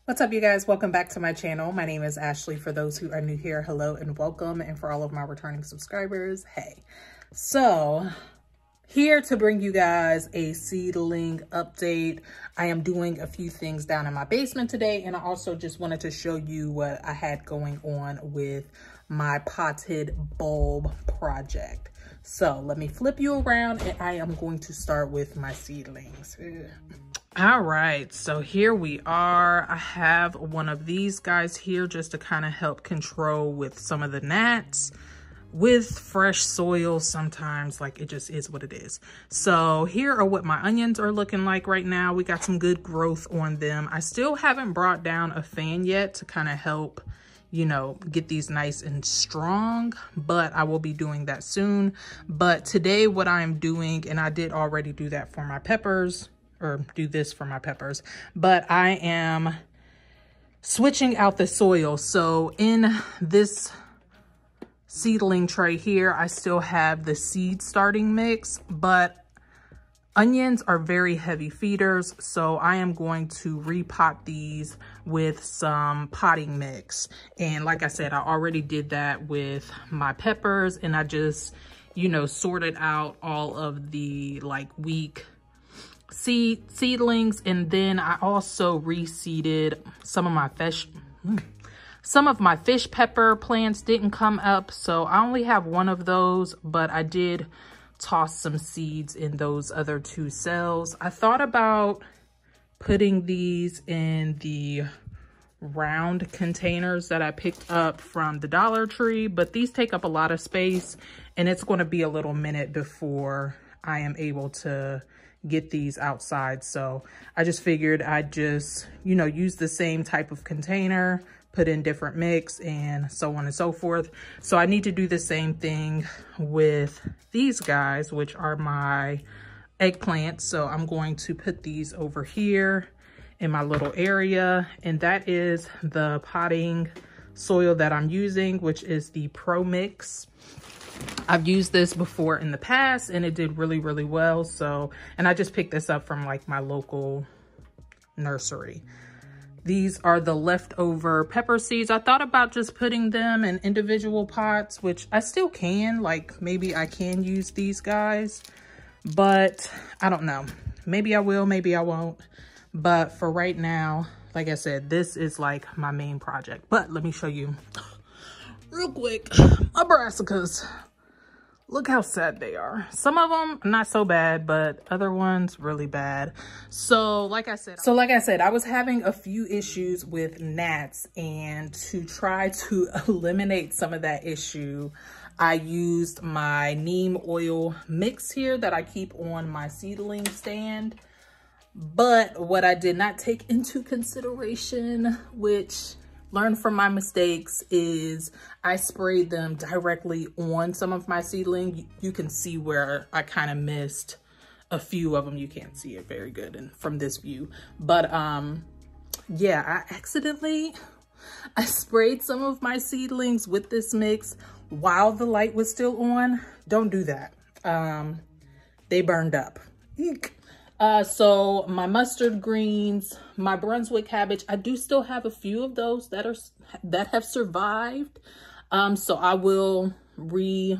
What's up, you guys? Welcome back to my channel. My name is Ashley. For those who are new here, hello and welcome. And for all of my returning subscribers, hey. So here to bring you guys a seedling update. I am doing a few things down in my basement today, and I also just wanted to show you what I had going on with my potted bulb project. So let me flip you around, and I am going to start with my seedlings. All right, so here we are. I have one of these guys here just to kind of help control with some of the gnats. With fresh soil, sometimes like it just is what it is. So here are what my onions are looking like right now. We got some good growth on them. I still haven't brought down a fan yet to kind of help, you know, get these nice and strong, but I will be doing that soon. But today what I'm doing, and I did already do that for my peppers, or do this for my peppers, but I am switching out the soil. So in this seedling tray here, I still have the seed starting mix, but onions are very heavy feeders, so I am going to repot these with some potting mix. And like I said, I already did that with my peppers, and I just, you know, sorted out all of the like weak seedlings, and then I also reseeded some of my fish pepper plants. Didn't come up, so I only have one of those, but I did toss some seeds in those other two cells. I thought about putting these in the round containers that I picked up from the Dollar Tree, but these take up a lot of space, and it's going to be a little minute before I am able to get these outside. So I just figured I'd just, you know, use the same type of container, put in different mix, and so on and so forth. So I need to do the same thing with these guys, which are my eggplants. So I'm going to put these over here in my little area, and that is the potting soil that I'm using, which is the Pro Mix. I've used this before in the past, and it did really, really well. So, and I just picked this up from like my local nursery. These are the leftover pepper seeds. I thought about just putting them in individual pots, which I still can. Like maybe I can use these guys, but I don't know. Maybe I will, maybe I won't. But for right now, like I said, this is like my main project. But let me show you real quick my brassicas. Look how sad they are. Some of them not so bad, but other ones really bad. So like I said, I was having a few issues with gnats, and to try to eliminate some of that issue, I used my neem oil mix here that I keep on my seedling stand. But what I did not take into consideration, which learn from my mistakes, is I sprayed them directly on some of my seedling. You can see where I kind of missed a few of them. You can't see it very good and from this view, but yeah, I sprayed some of my seedlings with this mix while the light was still on. Don't do that. They burned up. Eek. So my mustard greens, my Brunswick cabbage, I do still have a few of those that have survived. So I will repot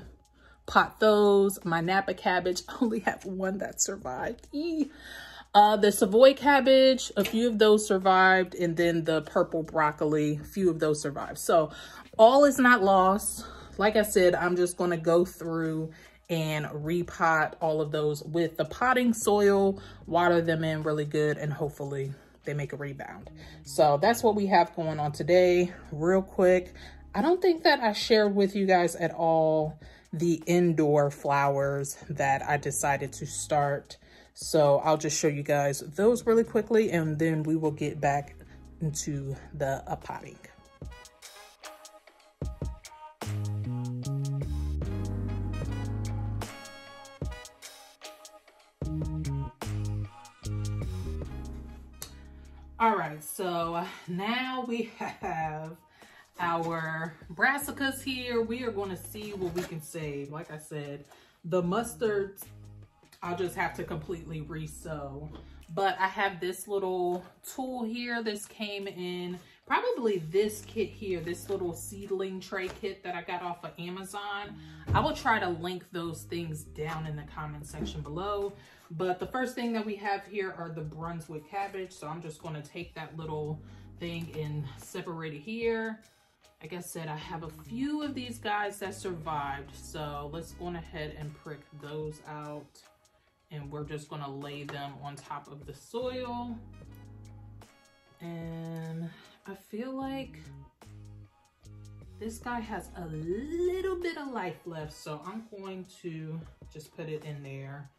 those. My Napa cabbage, I only have one that survived. The Savoy cabbage, a few of those survived, and then the purple broccoli, a few of those survived. So all is not lost. Like I said, I'm just going to go through and repot all of those with the potting soil, water them in really good, and hopefully they make a rebound. So that's what we have going on today. Real quick, I don't think that I shared with you guys at all the indoor flowers that I decided to start. So I'll just show you guys those really quickly, and then we will get back into the potting. All right, so now we have our brassicas here. We are going to see what we can save. Like I said, the mustards, I'll just have to completely resow. But I have this little tool here. This came in probably this kit here, this little seedling tray kit that I got off of Amazon. I will try to link those things down in the comment section below. But the first thing that we have here are the Brunswick cabbage. So I'm just going to take that little thing and separate it here. Like I said, I have a few of these guys that survived. So let's go ahead and prick those out. And we're just gonna lay them on top of the soil. And I feel like this guy has a little bit of life left. So I'm going to just put it in there.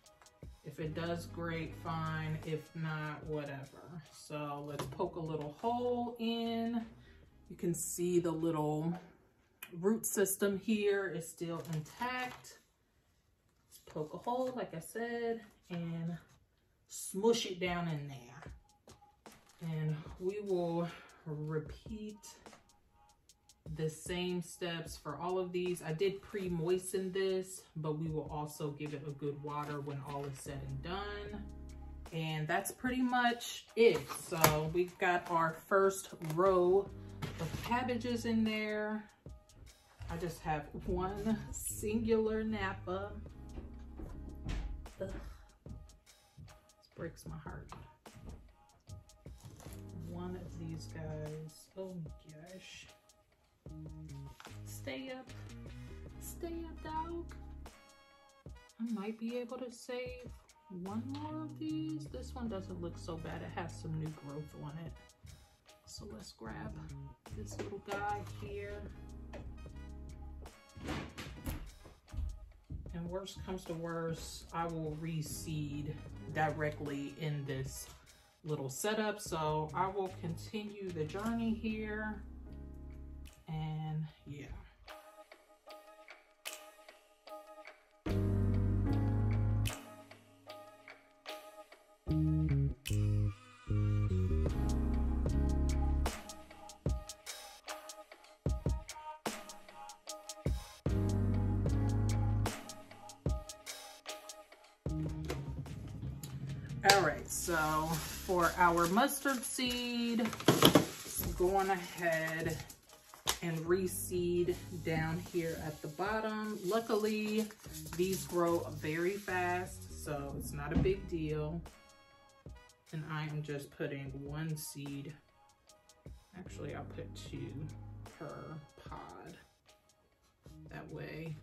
If it does, great, fine. If not, whatever. So let's poke a little hole in. You can see the little root system here is still intact. Poke a hole, like I said, and smush it down in there. And we will repeat the same steps for all of these. I did pre-moisten this, but we will also give it a good water when all is said and done. And that's pretty much it. So we've got our first row of cabbages in there. I just have one singular Napa. Ugh. This breaks my heart. One of these guys. Oh gosh. Stay up. Stay up, dog. I might be able to save one more of these. This one doesn't look so bad. It has some new growth on it. So let's grab this little guy here. And worst comes to worst, I will reseed directly in this little setup. So I will continue the journey here. And yeah. All right, so for our mustard seed, going ahead and reseed down here at the bottom. Luckily, these grow very fast, so it's not a big deal. And I am just putting one seed. Actually, I'll put 2 per pod. That way,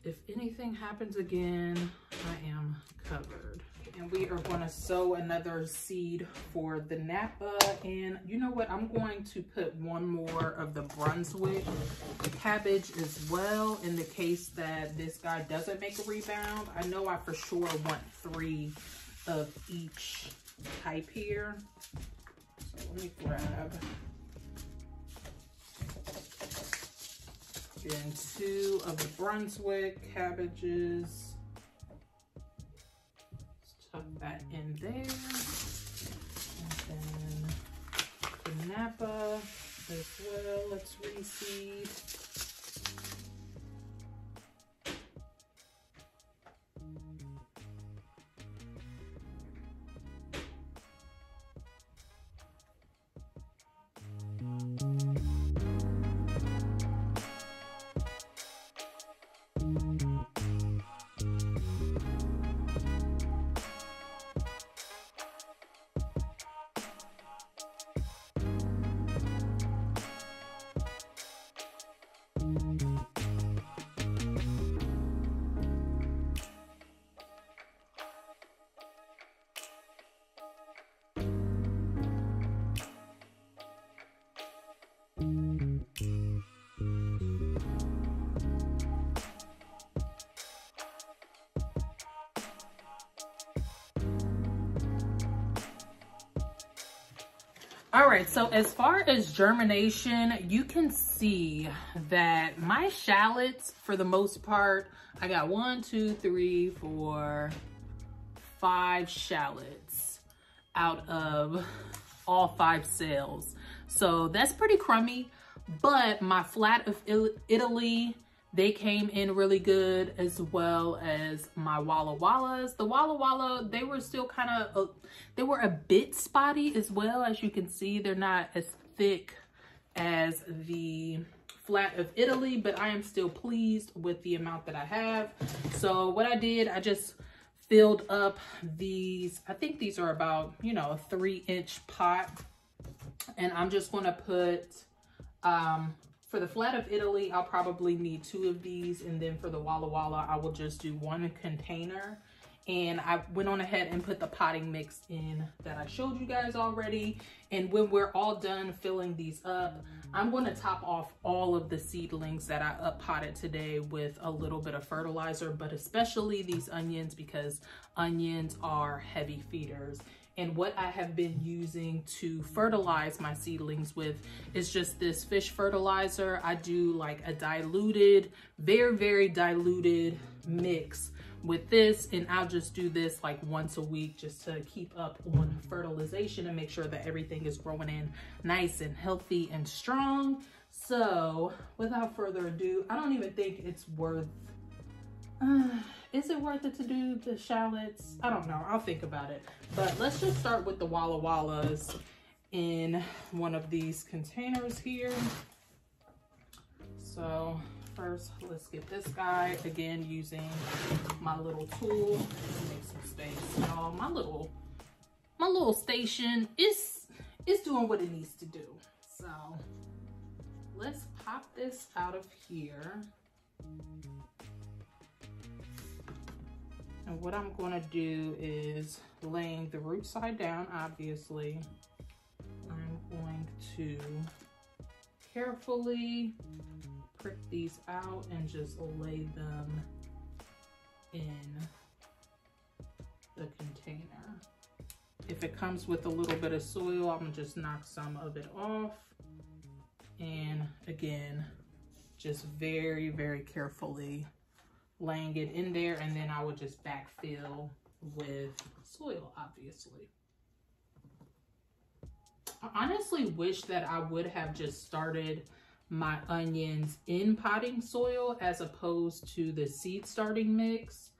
if anything happens again, I am covered. And we are going to sow another seed for the Napa. And you know what? I'm going to put one more of the Brunswick cabbage as well in the case that this guy doesn't make a rebound. I know I for sure want 3 of each type here. So let me grab again 2 of the Brunswick cabbages. Tuck that in there. And then the Napa as well. Let's reseed. All right, so as far as germination, you can see that my shallots, for the most part, I got 1, 2, 3, 4, 5 shallots out of all 5 cells. So that's pretty crummy, but my flat of Italy They came in really good, as well as my Walla Wallas. The Walla Walla, they were still kind of, they were a bit spotty as well. As you can see, they're not as thick as the Flat of Italy, but I am still pleased with the amount that I have. So what I did, I just filled up these, I think these are about, you know, a 3-inch pot. And I'm just gonna put, for the Flat of Italy, I'll probably need 2 of these. And then for the Walla Walla, I will just do 1 container. And I went on ahead and put the potting mix in that I showed you guys already. And when we're all done filling these up, I'm going to top off all of the seedlings that I up potted today with a little bit of fertilizer, but especially these onions, because onions are heavy feeders. And what I have been using to fertilize my seedlings with is just this fish fertilizer. I do like a diluted, very, very diluted mix with this, and I'll just do this like once a week just to keep up on fertilization and make sure that everything is growing in nice and healthy and strong. So without further ado, I don't even think it's worth, is it worth it to do the shallots? I don't know, I'll think about it. But let's just start with the Walla Wallas in one of these containers here. So first, let's get this guy, again, using my little tool to make some space. Y'all, my little station is doing what it needs to do. So let's pop this out of here. And what I'm gonna do is, laying the root side down, obviously, I'm going to carefully prick these out and just lay them in the container. If it comes with a little bit of soil, I'm gonna just knock some of it off. And again, just very, very carefully laying it in there, and then I would just backfill with soil, obviously. I honestly wish that I would have just started my onions in potting soil as opposed to the seed starting mix.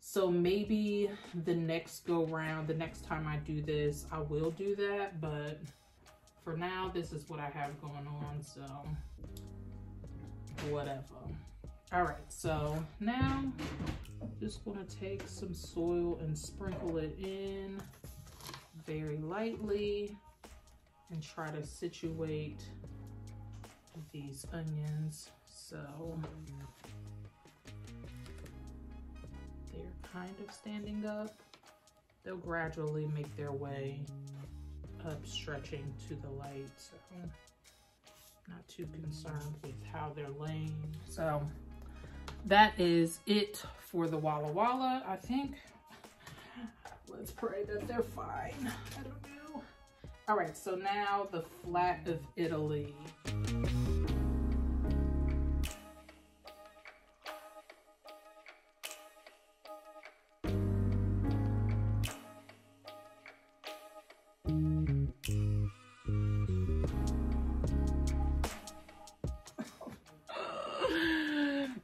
So maybe the next go round, the next time I do this, I will do that. But for now, this is what I have going on, so whatever. All right, so now just gonna take some soil and sprinkle it in very lightly and try to situate these onions so they're kind of standing up. They'll gradually make their way up, stretching to the light, so not too concerned with how they're laying. So that is it for the Walla Walla, I think. Let's pray that they're fine. I don't know. All right, so now the Flat of Italy.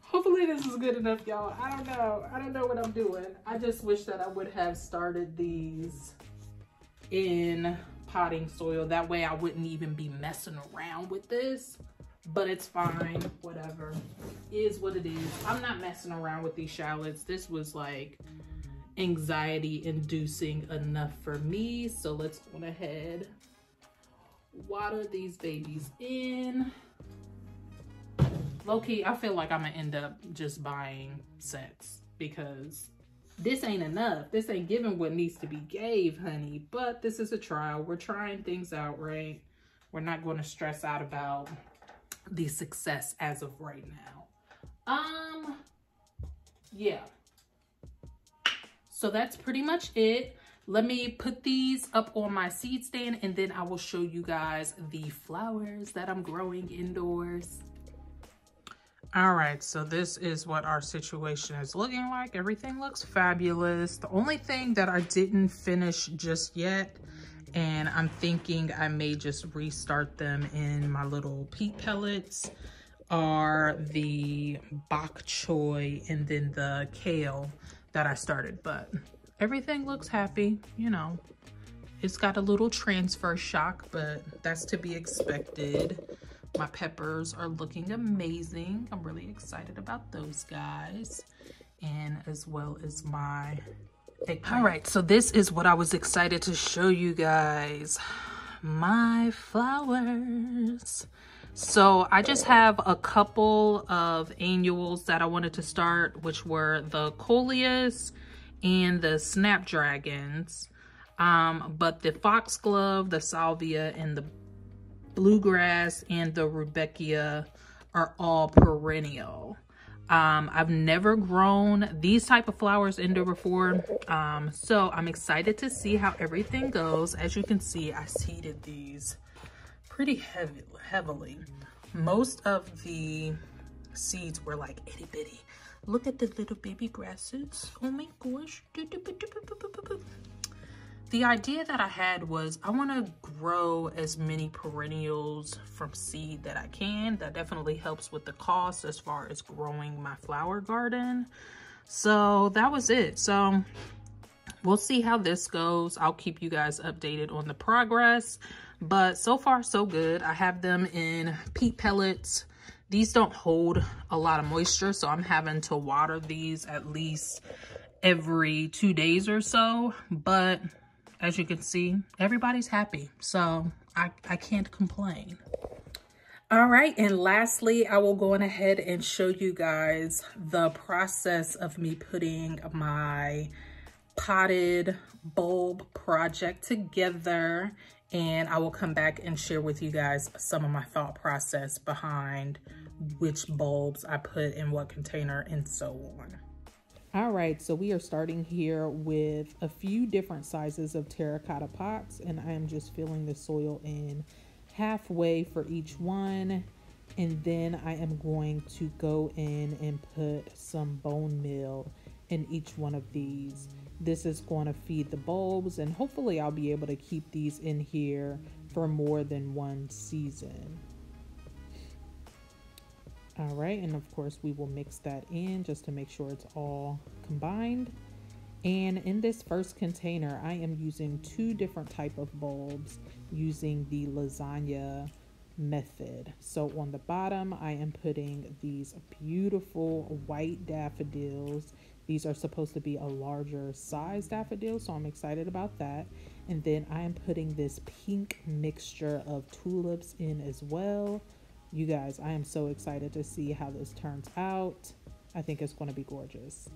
Hopefully this is good enough, y'all. I don't know what I'm doing. I just wish that I would have started these in potting soil. That way I wouldn't even be messing around with this, but it's fine. Whatever, is what it is. I'm not messing around with these shallots. This was like anxiety inducing enough for me. So let's go ahead, water these babies in. Low-key, I feel like I'm gonna end up just buying sets because this ain't enough. This ain't giving what needs to be gave, honey. But this is a trial. We're trying things out, right? We're not going to stress out about the success as of right now. Yeah. So that's pretty much it. Let me put these up on my seed stand and then I will show you guys the flowers that I'm growing indoors. All right, so this is what our situation is looking like. Everything looks fabulous. The only thing that I didn't finish just yet, and I'm thinking I may just restart them in my little peat pellets, are the bok choy and then the kale that I started, but everything looks happy, you know. It's got a little transfer shock, but that's to be expected. My peppers are looking amazing. I'm really excited about those guys, and as well as my eggplant. All right, so this is what I was excited to show you guys. My flowers. So I just have a couple of annuals that I wanted to start, which were the coleus and the snapdragons. But the foxglove, the salvia, and the bluegrass and the rudbeckia are all perennial. I've never grown these type of flowers indoor before, so I'm excited to see how everything goes. As you can see, I seeded these pretty heavily. Most of the seeds were like itty bitty. Look at the little baby grasses. Oh my gosh. The idea that I had was I want to grow as many perennials from seed that I can. That definitely helps with the cost as far as growing my flower garden. So that was it. So we'll see how this goes. I'll keep you guys updated on the progress. But so far, so good. I have them in peat pellets. These don't hold a lot of moisture, so I'm having to water these at least every 2 days or so. But as you can see, everybody's happy, so I can't complain. All right, and lastly, I will go on ahead and show you guys the process of me putting my potted bulb project together, and I will come back and share with you guys some of my thought process behind which bulbs I put in what container and so on. All right, so we are starting here with a few different sizes of terracotta pots, and I am just filling the soil in halfway for each one. And then I am going to go in and put some bone meal in each one of these. This is going to feed the bulbs, and hopefully I'll be able to keep these in here for more than one season. All right, and of course we will mix that in just to make sure it's all combined. And in this first container, I am using 2 different type of bulbs using the lasagna method. So on the bottom, I am putting these beautiful white daffodils. These are supposed to be a larger size daffodil, so I'm excited about that. And then I am putting this pink mixture of tulips in as well. You guys, I am so excited to see how this turns out. I think it's going to be gorgeous.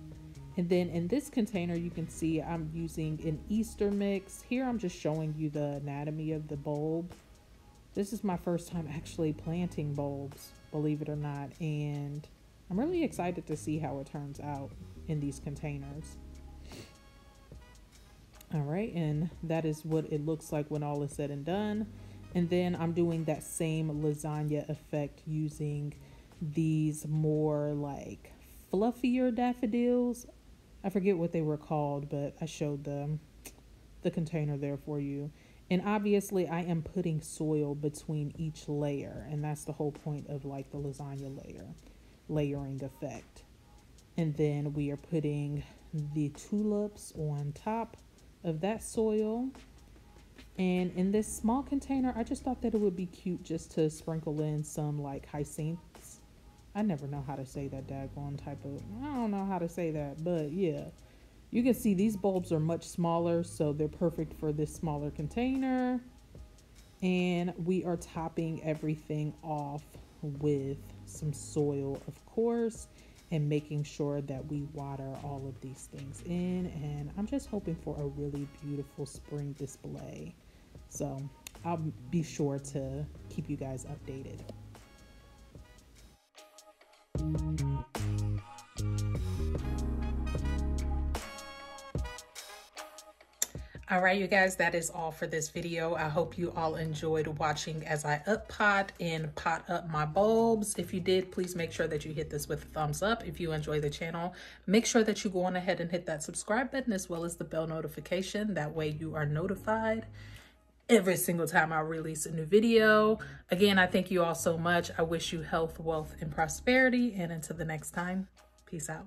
And then in this container, you can see I'm using an Easter mix. Here I'm just showing you the anatomy of the bulb. This is my first time actually planting bulbs, believe it or not. And I'm really excited to see how it turns out in these containers. All right, and that is what it looks like when all is said and done. And then I'm doing that same lasagna effect using these more like fluffier daffodils. I forget what they were called, but I showed them the container there for you. And obviously I am putting soil between each layer, and that's the whole point of like the lasagna layering effect. And then we are putting the tulips on top of that soil. And in this small container, I just thought that it would be cute just to sprinkle in some like hyacinths. I never know how to say that daggone type of, I don't know how to say that, but yeah. You can see these bulbs are much smaller, so they're perfect for this smaller container. And we are topping everything off with some soil, of course, and making sure that we water all of these things in. And I'm just hoping for a really beautiful spring display. So I'll be sure to keep you guys updated. All right, you guys, that is all for this video. I hope you all enjoyed watching as I pot and pot up my bulbs. If you did, please make sure that you hit this with a thumbs up. If you enjoy the channel, make sure that you go on ahead and hit that subscribe button as well as the bell notification. That way you are notified every single time I release a new video. Again, I thank you all so much. I wish you health, wealth, and prosperity. And until the next time, peace out.